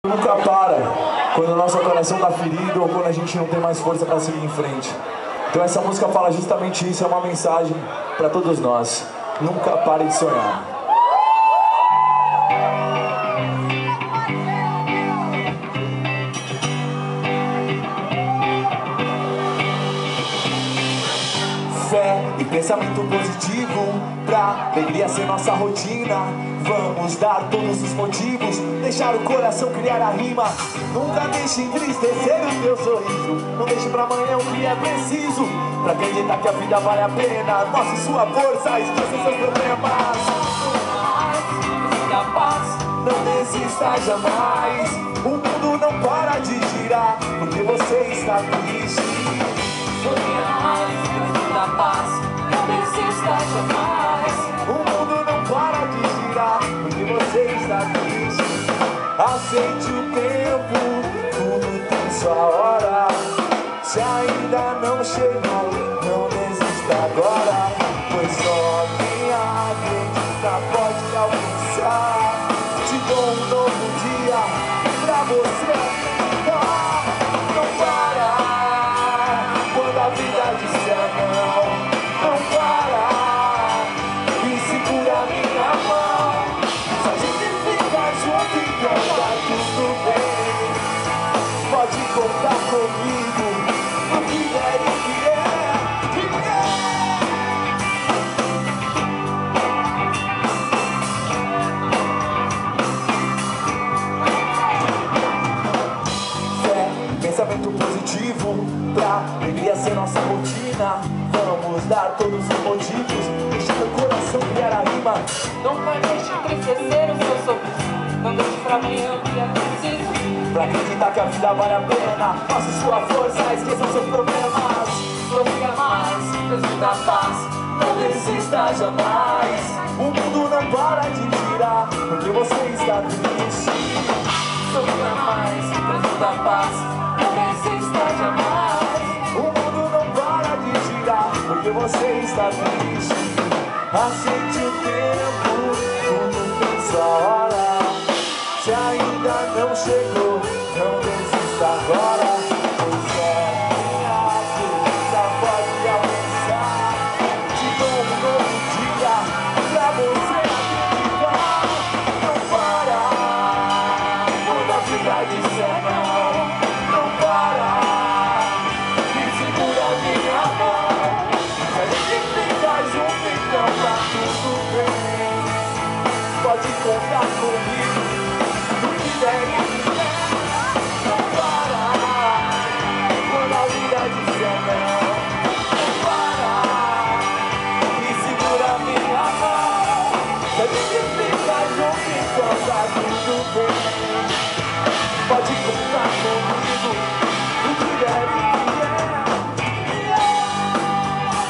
Nunca para quando o nosso coração tá ferido ou quando a gente não tem mais força para seguir em frente. Então essa música fala justamente isso, é uma mensagem para todos nós. Nunca pare de sonhar. Fé e pensamento positivo pra alegria ser nossa rotina. Vamos dar todos os motivos, deixar o coração criar a rima. Nunca deixe entristecer o teu sorriso, não deixe pra amanhã o que é preciso. Pra acreditar que a vida vale a pena, mostre sua força, esqueça seus problemas. Da paz, não desista jamais. O mundo não para de girar, porque você está triste. Sonha mais, da paz, não desista jamais. O mundo não para de girar, porque você está triste. Aceite o tempo, tudo tem sua hora. Se ainda não chegou, não desista agora, pois só quem acredita pode alcançar. Te dou um novo dia pra você acreditar. Não para quando a vida disser não. Não para e segura minha mão. Se a gente ficar junto, então tá tudo bem. Pode contar comigo, o que der e o que é. Fé, pensamento positivo pra alegria ser nossa rotina. Vamos dar todos os motivos, deixar o coração criar a rima. Nunca deixe entristecer o seu sorriso, não deixe pra amanhã o que é preciso. Pra acreditar que a vida vale a pena, faça sua força, esqueça seus problemas. Sorria mais, Jesus da paz, Não desista jamais. O mundo não para de girar, porque você está triste. sorria mais, Jesus da paz, não desista jamais. O mundo não para de girar, porque você está triste. Aceite o tempo, tudo tem sua hora. Se ainda não chegou, não desista agora, pois só quem acredita pode alcançar. Te dou um novo dia pra você acreditar. Não para quando a vida disser não. Não para e segura minha mão. Se a gente fica junto, então tá tudo bem. Pode contar comigo, o que der e o que der. Não para quando a vida disser não. Não para e segura minha mão. Se a gente fica junto, então tá tudo bem. Pode contar comigo, o que der e o que der.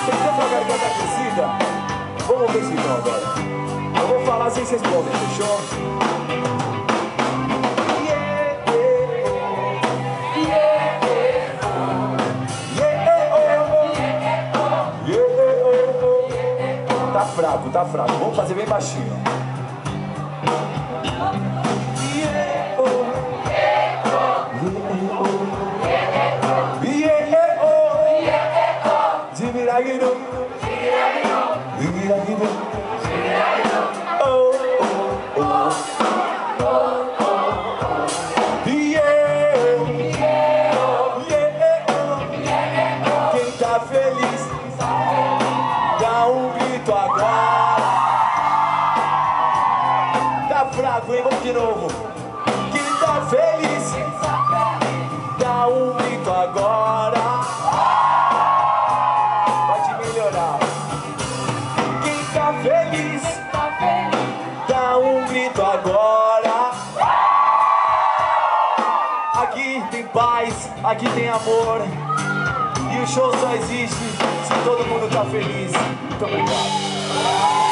Vocês estão com a garganta aquecida? Vamos ver se estão agora. Eu vou falar sem vocês respondem, fechou? Tá fraco. Vamos fazer bem baixinho. Quem tá feliz, dá um grito agora. Tá fraco, hein? Vamos de novo. Quem tá feliz, dá um grito agora. Pode melhorar. Quem tá feliz, dá um grito agora. Aqui tem paz, aqui tem amor. E o show só existe se todo mundo tá feliz. Muito obrigado.